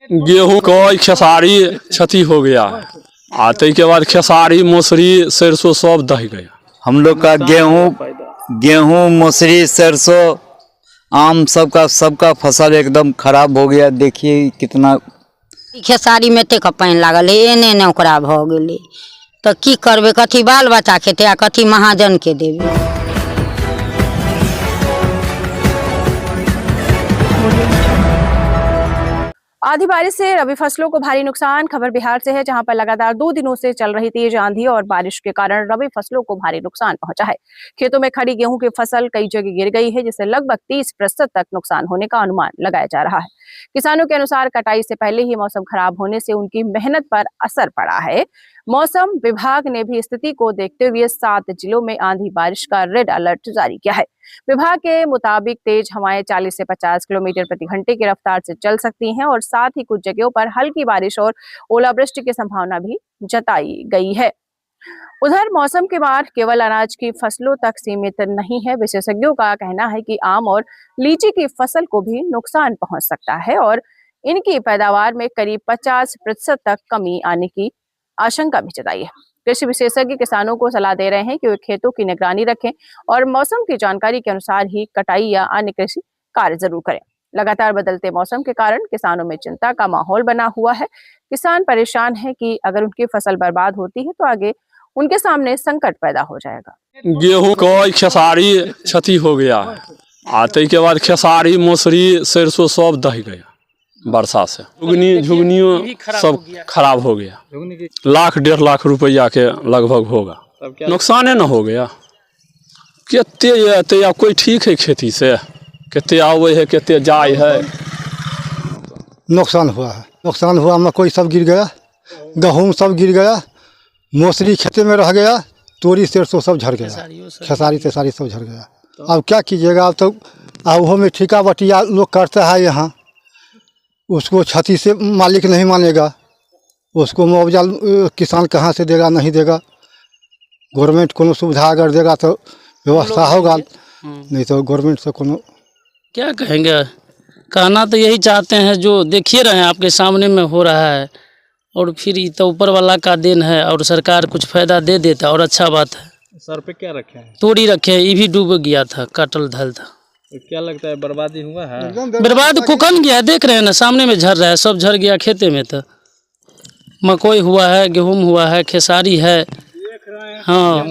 गेहूं को खेसारी क्षति हो गया है। आते के बाद खेसारी मसूरी सरसों सब दह गया। हम लोग का गेहूं मसूरी सरसों आम सबका फसल एकदम खराब हो गया। देखिए कितना खेसारी में ते पानी लागल है, एने ओकरा भ गेलै तो की करबे, कथी बाल बच्चा खेते आ कथी महाजन के देबे। आधी बारिश से रबी फसलों को भारी नुकसान। खबर बिहार से है, जहां पर लगातार 2 दिनों से चल रही तेज आंधी और बारिश के कारण रबी फसलों को भारी नुकसान पहुंचा है। खेतों में खड़ी गेहूं की फसल कई जगह गिर गई है, जिससे लगभग 30% तक नुकसान होने का अनुमान लगाया जा रहा है। किसानों के अनुसार कटाई से पहले ही मौसम खराब होने से उनकी मेहनत पर असर पड़ा है। मौसम विभाग ने भी स्थिति को देखते हुए 7 जिलों में आंधी बारिश का रेड अलर्ट जारी किया है। विभाग के मुताबिक तेज हवाएं 40 से 50 किलोमीटर प्रति घंटे की रफ्तार से चल सकती हैं और साथ ही कुछ जगहों पर हल्की बारिश और ओलावृष्टि की संभावना भी जताई गई है। उधर मौसम के बाद केवल अनाज की फसलों तक सीमित नहीं है। विशेषज्ञों का कहना है कि आम और लीची की फसल को भी नुकसान पहुंच सकता है और इनकी पैदावार में करीब 50% तक कमी आने की आशंका भी जताई है। कृषि विशेषज्ञ किसानों को सलाह दे रहे हैं कि वे खेतों की निगरानी रखें और मौसम की जानकारी के अनुसार ही कटाई या अन्य कृषि कार्य जरूर करें। लगातार बदलते मौसम के कारण किसानों में चिंता का माहौल बना हुआ है। किसान परेशान है कि अगर उनकी फसल बर्बाद होती है तो आगे उनके सामने संकट पैदा हो जाएगा। गेहूं को खेसारी क्षति हो गया है। आते के बाद खेसारी मसूरी सरसों सब दह गया वर्षा से। झुगनियों सब खराब हो गया। 1-1.5 लाख रुपया के लगभग होगा। नुकसान है न हो गया। कितने या कोई ठीक है खेती से, कितने आवे है कितने जाए है। नुकसान हुआ मकई सब गिर गया, गेहूँ सब गिर गया, मसूरी खेते में रह गया, तोरी सरसों सब झड़ गया, खेसारी तेसारी सब झड़ गया। अब क्या कीजिएगा, अब तो वो में ठेका बटिया लोग करता है यहाँ, उसको क्षति से मालिक नहीं मानेगा, उसको मुआवजा किसान कहाँ से देगा, नहीं देगा। गवर्नमेंट कोनो सुविधा अगर देगा तो व्यवस्था होगा, नहीं तो गवर्नमेंट से कोनो क्या कहेंगे। कहना तो यही चाहते हैं जो देखिए रहे हैं आपके सामने में हो रहा है, और फिर ये तो ऊपर वाला का देन है और सरकार कुछ फायदा दे देता और अच्छा बात है। सर पे क्या रखे हैं? तोड़ी रखे हैं, ये भी डूब गया था, काटल धल था। तो क्या लगता है बर्बादी हुआ है? बर्बाद कुकन गया, देख रहे हैं ना सामने में झड़ रहा है, सब झड़ गया खेते में। तो मकई हुआ है, गेहूं हुआ है, खेसारी है, हाँ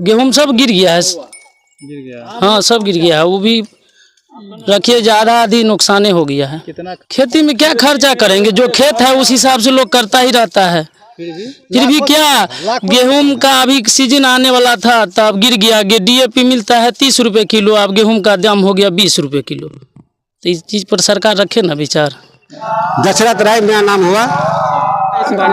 गेहूं सब गिर गया है, हाँ सब गिर गया है। वो भी रखिए ज़्यादा आधी नुकसाने हो गया है। कितना खेती में क्या खर्चा करेंगे, जो खेत है उस हिसाब से लोग करता ही रहता है। फिर भी क्या, गेहूं का अभी सीजन आने वाला था तब गिर गया। DAP मिलता है 30 रुपये किलो, अब गेहूं का दाम हो गया 20 रुपये किलो। तो इस चीज़ पर सरकार रखे ना विचार। दशरथ राय मेरा नाम हुआ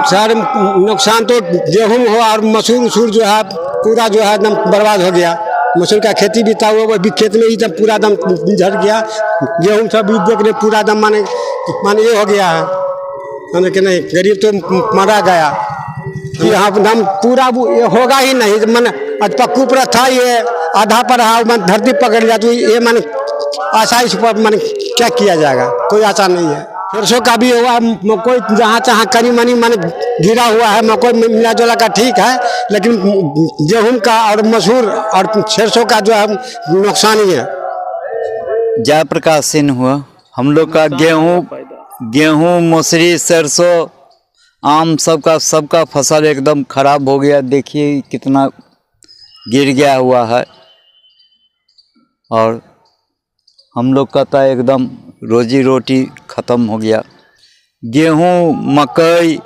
सर। नुकसान तो गेहूं हुआ और मसूर जो है पूरा जो है एकदम बर्बाद हो गया। मसूर का खेती भी था, वो भी खेत में ही जब पूरा दम झड़ गया। गेहूं सब भी देख रहे पूरा दम माने ये हो गया है, माने कि नहीं गरीब तो मारा गया। यहाँ दम पूरा ये होगा ही नहीं, माने पक्कू पर था, ये आधा पर है, धरती पकड़ लिया तो ये माने आसानी से माने क्या किया जाएगा, कोई आसान नहीं है। सरसों का भी हुआ, मकई जहाँ तहाँ कनी मनी माने गिरा हुआ है। मकई मिला जुला का ठीक है, लेकिन गेहूं का और मसूर और सरसों का जो है नुकसान ही है। जयप्रकाश सिंह हुआ। हम लोग का गेहूं मसूरी सरसों आम सबका फसल एकदम खराब हो गया। देखिए कितना गिर गया हुआ है, और हम लोग का तो एकदम रोजी रोटी ख़त्म हो गया। गेहूं मकई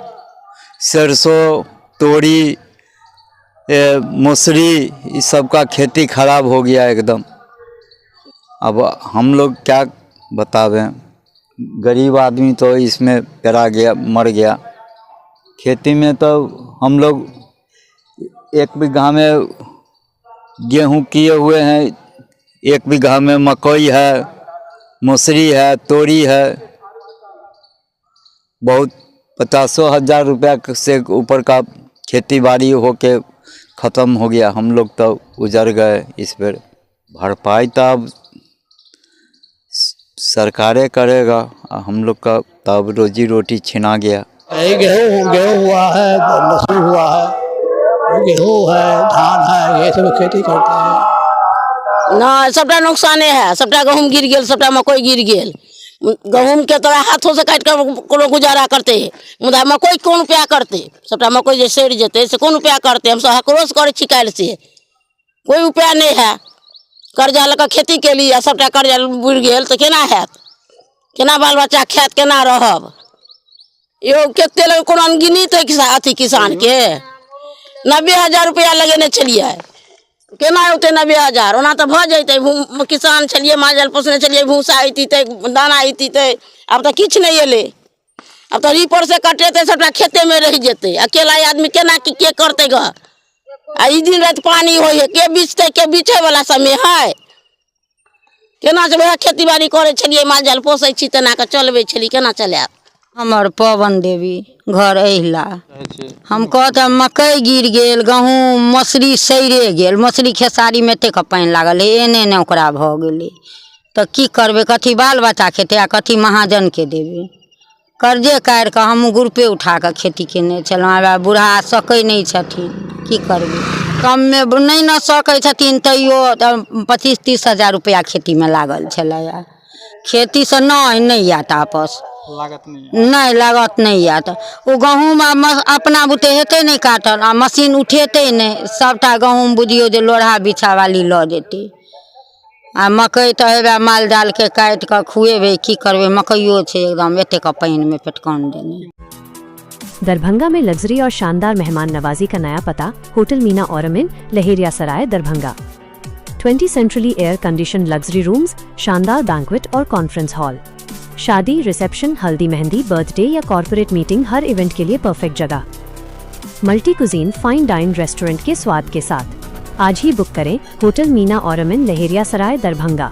सरसों तोरी मसूरी इस सब का खेती खराब हो गया एकदम। अब हम लोग क्या बतावें, गरीब आदमी तो इसमें पेरा गया, मर गया। खेती में तो हम लोग 1 बीघा में गेहूं किए हुए हैं, 1 बीघा में मकई है, मसूरी है, तोरी है। बहुत 50,000 रुपया से ऊपर का खेती बाड़ी होके ख़त्म हो गया। हम लोग तो उजड़ गए। इस पर भरपाई तो अब सरकारें करेगा, हम लोग का तब रोजी रोटी छिना गया। गेहूँ हुआ है, मसूर हुआ है, गेहूँ है, धान है, ये सब खेती करते हैं। ना सबटा नुकसाने है, सबटा गहूम गिर गेल, सबटा मकई गिर गेल। गहूम के तो हाथों से काट कर कोनो गुजारा करते है, मुदा मकई कौन उपाय करते? सबटा मकई जे सड़ जेते से कौन उपाय करते? हम सब हकरोस करे छी काल्हि से, कोई उपाय नहीं है। कर्जा लऽ कऽ खेती केली आ सबटा कर्जा बुड़ि गेल तऽ केना हैत? केना बाल बच्चा खायत, केना रहब? यो कते लोग कोनो अनगिनित अथी किसान के 90,000 रुपया लगेने छलिए, केना होते 90,000? ओना तऽ भऽ जैते, किसान छलिए, माल पोसने छलिए, भूसा अइती दाना अइती, आब तऽ किछु नहीं एले। अब तो रीपर से कटेते, सबटा खेते में रह जेते। अकेला आदमी केना के करते ग? आ ई दिन रात पानी होय है, के बीचते, के बीचे वाला समय है? केना से वह खेती बाड़ी करे छलिए, माल जाल पोसै छी, तेना के चलबे छली, केना चलाब? हमर पवन देवी घर अहिला। हम कहते मकई गिर गेल, गहूम मसरी सैरे गेल, मसरी खेसारी में एतेक पानि लागल है, एने ने ओकरा भऽ गेलै। तऽ की करबै? कथी बाल बच्चा खेते आ कथी महाजन के देबै? कर्जे काढ़ि कऽ हमहूँ ग्रुपे उठा कऽ खेती केने छलहुँ। आब बूढ़ा सकै नहीं छथिन, की करबै? कम में नहीं न सकै छथिन, तैयो 25-30 हजार रुपया खेती में लागल छलै। खेती से नहीं आत आपस, लागत नहीं नहीं लागत नहीं आत। ओ गहूम अपना बुते हेतै नहीं काटल, आ मशीन उठेतै नहीं, सबटा गहूम बुझियो जे लोढ़ा बिछा वाली लऽ जेतै। आ मकई तो हेबे माल जाल के काट के खुएबे, की करबे? मकइयो छे एकदम एतेक पानी में पेटकान देने। दरभंगा में लग्जरी और शानदार मेहमान नवाजी का नया पता, होटल मीना ऑरमिन, Laheria Sarai, Darbhanga. 20 centrally air condition luxury rooms, शानदार बैंक्वेट और कॉन्फ्रेंस हॉल, शादी, रिसेप्शन, हल्दी मेहंदी, बर्थडे या कॉर्पोरेट मीटिंग, हर इवेंट के लिए परफेक्ट जगह। Multi cuisine fine dine restaurant के स्वाद के साथ। आज ही बुक करें होटल मीना ऑरमिन, लहेरिया सराय, दरभंगा।